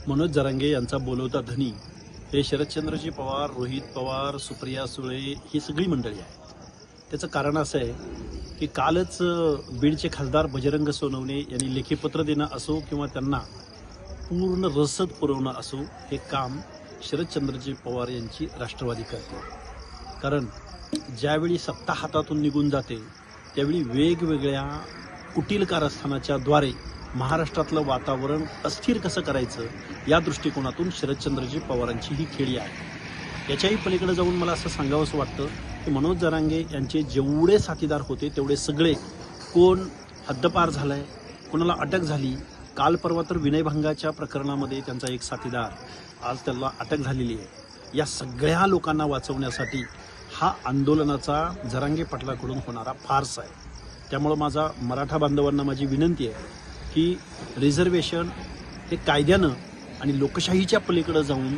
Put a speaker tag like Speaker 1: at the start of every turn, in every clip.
Speaker 1: मनोज जरांगे यांचा बोलवता धनी हे शरदचंद्रजी पवार, रोहित पवार, सुप्रिया सुळे ही सगळी मंडळी आहे. त्याचं कारण असं आहे की कालच बीडचे खासदार बजरंग सोनवणे यांनी लेखी पत्र देणं असो किंवा त्यांना पूर्ण रसद पुरवणं असो, हे काम शरदचंद्रजी पवार यांची राष्ट्रवादी करते. कारण ज्यावेळी सत्ता हातातून निघून जाते त्यावेळी वेगवेगळ्या कुटील कारस्थानाच्या द्वारे महाराष्ट्रातलं वातावरण अस्थिर कसं करायचं या दृष्टिकोनातून शरदचंद्रजी पवारांची ही खेळी आहे. याच्याही पलीकडे जाऊन मला असं सांगावंसं वाटतं की मनोज जरांगे यांचे जेवढे साथीदार होते तेवढे सगळे कोण हद्दपार झालाय, कोणाला अटक झाली. काल परवा तर विनयभंगाच्या प्रकरणामध्ये त्यांचा एक साथीदार, आज त्याला अटक झालेली आहे. या सगळ्या लोकांना वाचवण्यासाठी हा आंदोलनाचा जरांगे पाटलाकडून होणारा फार्स आहे. त्यामुळं माझा मराठा बांधवांना माझी विनंती आहे की रिझर्वेशन हे कायद्यानं आणि लोकशाहीच्या पलीकडे जाऊन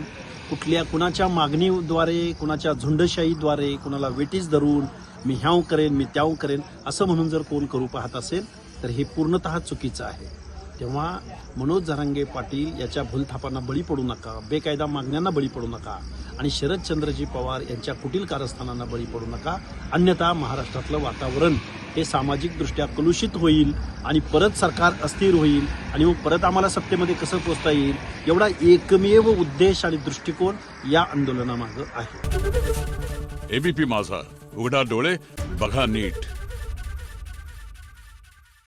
Speaker 1: कुणाच्या मागणीद्वारे, कुणाच्या झुंडशाहीद्वारे, कुणाला वेटीस धरून मी ह्याव करेन, मी त्याव करेन असं म्हणून जर कोण करू पाहत असेल तर हे पूर्णतः चुकीचं आहे. तेव्हा मनोज जरांगे पाटील याच्या भूलथापांना बळी पडू नका, बेकायदा मागण्यांना बळी पडू नका आणि शरदचंद्रजी पवार यांच्या कुटील कारस्थानांना बळी पडू नका. अन्यथा महाराष्ट्रातलं वातावरण हे सामाजिकदृष्ट्या कलुषित होईल आणि परत सरकार अस्थिर होईल आणि मग परत आम्हाला सत्तेमध्ये कसं पोचता येईल एवढा एकमेव उद्देश आणि दृष्टिकोन या आंदोलनामागं आहे.
Speaker 2: एबीपी माझा, उघडा डोळे बघा नीट.